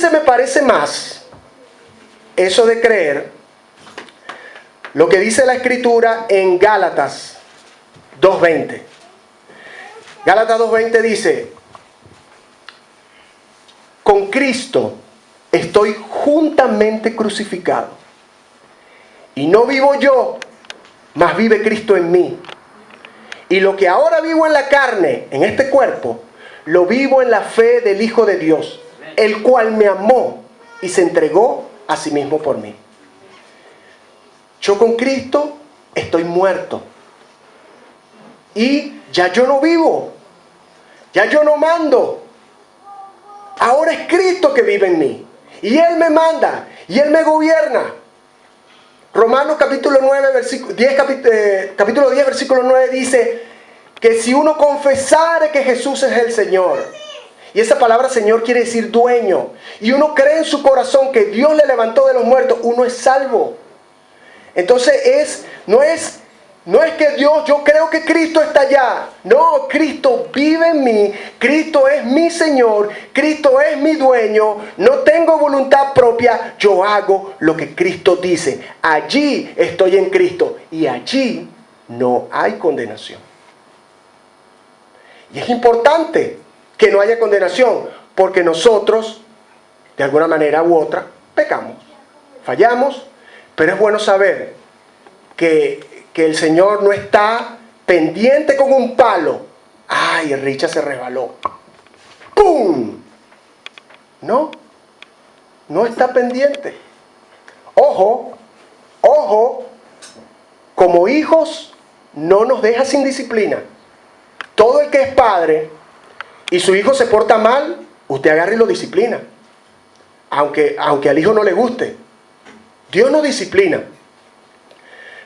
se me parece más eso de creer lo que dice la Escritura en Gálatas 2:20. Gálatas 2:20 dice: con Cristo estoy juntamente crucificado, y no vivo yo, mas vive Cristo en mí. Y lo que ahora vivo en la carne, en este cuerpo, lo vivo en la fe del Hijo de Dios, el cual me amó y se entregó a sí mismo por mí. Yo con Cristo estoy muerto. Y ya yo no vivo. Ya yo no mando. Ahora es Cristo que vive en mí. Y Él me manda. Y Él me gobierna. Romanos capítulo 10, versículo 9 dice que si uno confesare que Jesús es el Señor, y esa palabra Señor quiere decir dueño, y uno cree en su corazón que Dios le levantó de los muertos, uno es salvo. Entonces no es que Dios, yo creo que Cristo está allá. No, Cristo vive en mí. Cristo es mi Señor. Cristo es mi dueño. No tengo voluntad propia. Yo hago lo que Cristo dice. Allí estoy en Cristo. Y allí no hay condenación. Y es importante que no haya condenación, porque nosotros, de alguna manera u otra, pecamos. Fallamos. Pero es bueno saber que el Señor no está pendiente con un palo. ¡Ay, Richard se resbaló! ¡Pum! No está pendiente. Ojo, como hijos no nos deja sin disciplina. Todo el que es padre y su hijo se porta mal, usted agarra y lo disciplina. Aunque al hijo no le guste. Dios nos disciplina,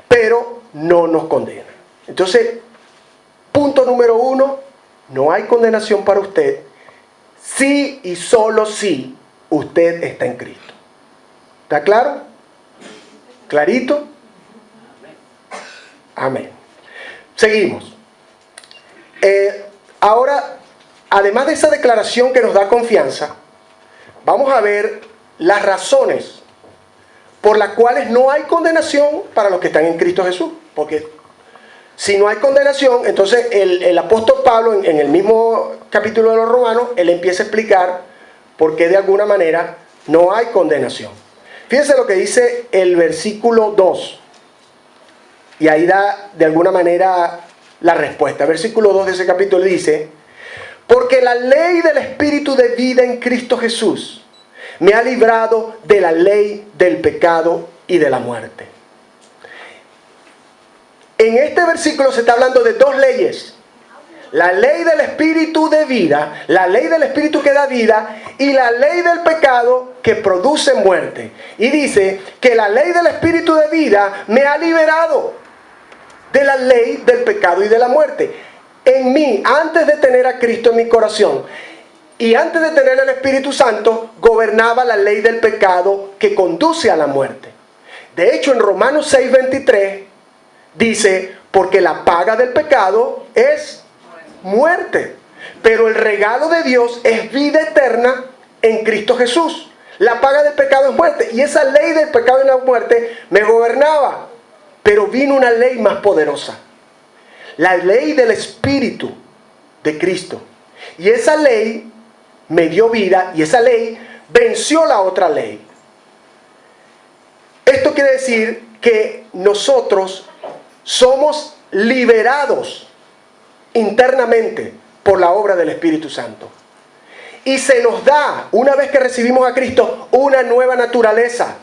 pero no nos condena. Entonces, punto número 1, no hay condenación para usted si y solo si usted está en Cristo. ¿Está claro? ¿Clarito? Amén. Seguimos. Ahora, además de esa declaración que nos da confianza, vamos a ver las razones por las cuales no hay condenación para los que están en Cristo Jesús. Porque si no hay condenación, entonces el apóstol Pablo, en el mismo capítulo de los Romanos, él empieza a explicar por qué de alguna manera no hay condenación. Fíjense lo que dice el versículo 2. Y ahí da de alguna manera la respuesta. El versículo 2 de ese capítulo dice: porque la ley del Espíritu de vida en Cristo Jesús me ha librado de la ley del pecado y de la muerte. En este versículo se está hablando de dos leyes. La ley del Espíritu de vida, la ley del Espíritu que da vida, y la ley del pecado que produce muerte. Y dice que la ley del Espíritu de vida me ha liberado de la ley del pecado y de la muerte. En mí, antes de tener a Cristo en mi corazón, y antes de tener el Espíritu Santo, gobernaba la ley del pecado que conduce a la muerte. De hecho, en Romanos 6:23 dice: porque la paga del pecado es muerte, pero el regalo de Dios es vida eterna en Cristo Jesús. La paga del pecado es muerte, y esa ley del pecado y la muerte me gobernaba. Pero vino una ley más poderosa, la ley del Espíritu de Cristo. Y esa ley me dio vida, y esa ley venció la otra ley. Esto quiere decir que nosotros somos liberados internamente por la obra del Espíritu Santo. Y se nos da, una vez que recibimos a Cristo, una nueva naturaleza.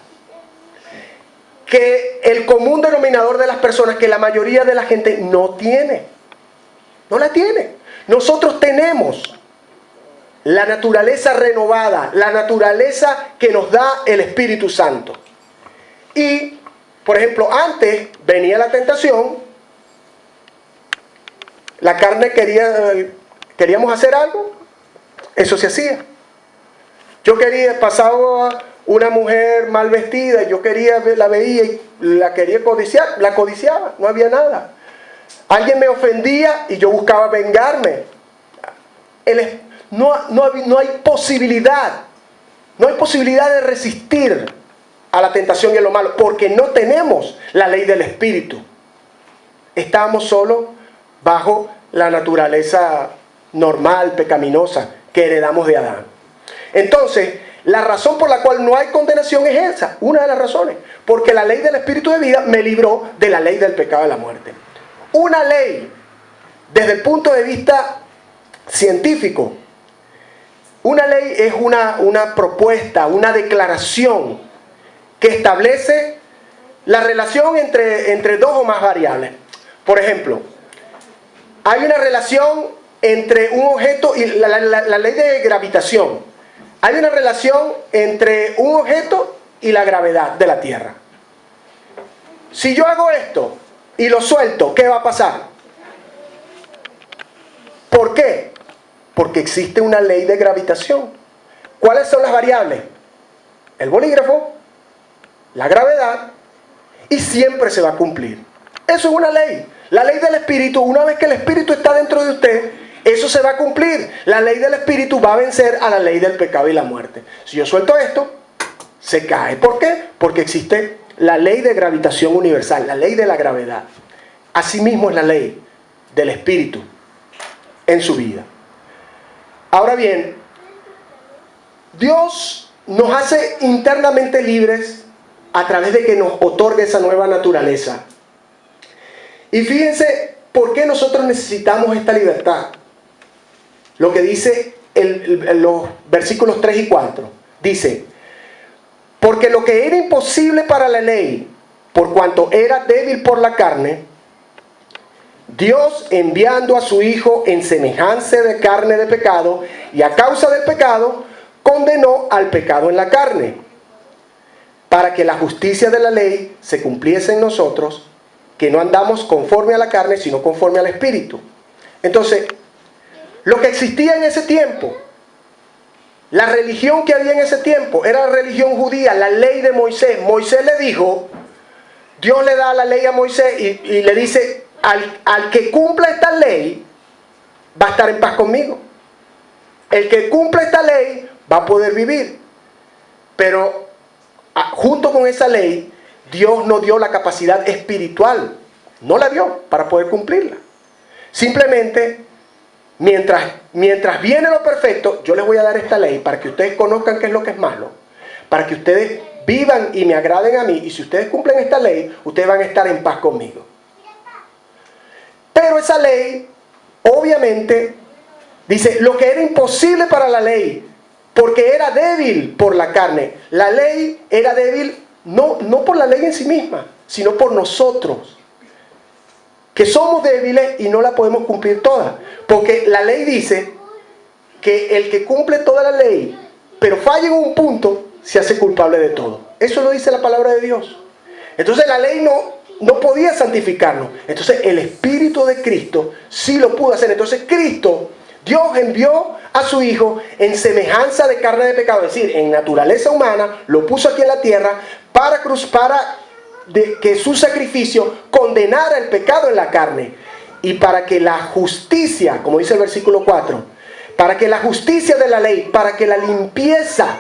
Que el común denominador de las personas, que la mayoría de la gente no tiene. No la tiene. Nosotros tenemos la naturaleza renovada, la naturaleza que nos da el Espíritu Santo. Y, por ejemplo, antes venía la tentación, la carne queríamos hacer algo, eso se hacía. Yo pasaba una mujer mal vestida, yo la veía y la quería codiciar, la codiciaba, no había nada. Alguien me ofendía y yo buscaba vengarme. No hay posibilidad No hay posibilidad de resistir a la tentación y a lo malo, porque no tenemos la ley del Espíritu. Estamos solo bajo la naturaleza normal, pecaminosa, que heredamos de Adán. Entonces, la razón por la cual no hay condenación es esa, una de las razones, porque la ley del Espíritu de vida me libró de la ley del pecado y de la muerte. Una ley, desde el punto de vista científico, una ley es una propuesta, una declaración que establece la relación entre dos o más variables. Por ejemplo, hay una relación entre un objeto y la ley de gravitación. Hay una relación entre un objeto y la gravedad de la Tierra. Si yo hago esto y lo suelto, ¿qué va a pasar? ¿Por qué? Porque existe una ley de gravitación. ¿Cuáles son las variables? El bolígrafo, la gravedad, y siempre se va a cumplir. Eso es una ley. La ley del Espíritu, una vez que el Espíritu está dentro de usted, eso se va a cumplir. La ley del Espíritu va a vencer a la ley del pecado y la muerte. Si yo suelto esto, se cae. ¿Por qué? Porque existe la ley de gravitación universal, la ley de la gravedad. Asimismo es la ley del Espíritu en su vida. Ahora bien, Dios nos hace internamente libres a través de que nos otorgue esa nueva naturaleza. Y fíjense por qué nosotros necesitamos esta libertad. Lo que dice los versículos 3 y 4. Dice, porque lo que era imposible para la ley, por cuanto era débil por la carne, Dios, enviando a su Hijo en semejanza de carne de pecado, y a causa del pecado, condenó al pecado en la carne, para que la justicia de la ley se cumpliese en nosotros, que no andamos conforme a la carne, sino conforme al Espíritu. Entonces, lo que existía en ese tiempo, la religión que había en ese tiempo, era la religión judía, la ley de Moisés. Moisés le dijo, Dios le da la ley a Moisés y le dice, al que cumpla esta ley, va a estar en paz conmigo. El que cumpla esta ley va a poder vivir. Pero junto con esa ley, Dios no dio la capacidad espiritual. No la dio para poder cumplirla. Simplemente, mientras viene lo perfecto, yo les voy a dar esta ley para que ustedes conozcan qué es lo que es malo. Para que ustedes vivan y me agraden a mí. Y si ustedes cumplen esta ley, ustedes van a estar en paz conmigo. Pero esa ley, obviamente, dice, lo que era imposible para la ley, porque era débil por la carne. La ley era débil no por la ley en sí misma, sino por nosotros, que somos débiles y no la podemos cumplir toda. Porque la ley dice que el que cumple toda la ley, pero falla en un punto, se hace culpable de todo. Eso lo dice la palabra de Dios. Entonces la ley no podía santificarnos. Entonces el Espíritu de Cristo sí lo pudo hacer. Entonces Cristo, Dios envió a su Hijo en semejanza de carne de pecado, es decir, en naturaleza humana, lo puso aquí en la tierra para que su sacrificio condenara el pecado en la carne, y para que la justicia, como dice el versículo 4, para que la justicia de la ley, para que la limpieza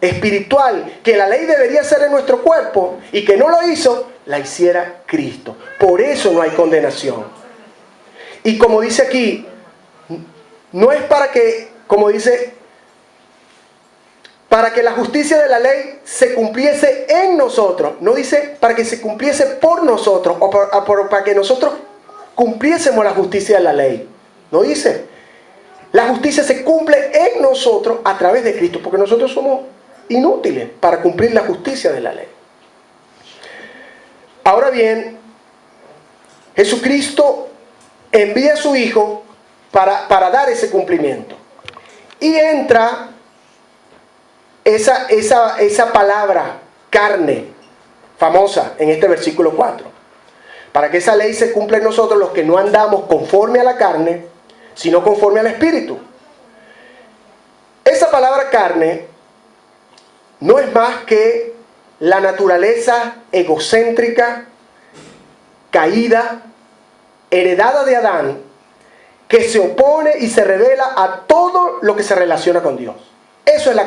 espiritual que la ley debería hacer en nuestro cuerpo y que no lo hizo, la hiciera Cristo. Por eso no hay condenación. Y como dice aquí, no es para que, como dice, para que la justicia de la ley se cumpliese en nosotros. No dice para que se cumpliese por nosotros o para que nosotros cumpliésemos la justicia de la ley. No dice. La justicia se cumple en nosotros a través de Cristo, porque nosotros somos inútiles para cumplir la justicia de la ley. Ahora bien, Jesucristo envía a su Hijo para dar ese cumplimiento. Y entra esa palabra, carne, famosa en este versículo 4. Para que esa ley se cumpla en nosotros, los que no andamos conforme a la carne, sino conforme al Espíritu. Esa palabra carne no es más que la naturaleza egocéntrica, caída, heredada de Adán, que se opone y se revela a todo lo que se relaciona con Dios. Eso es la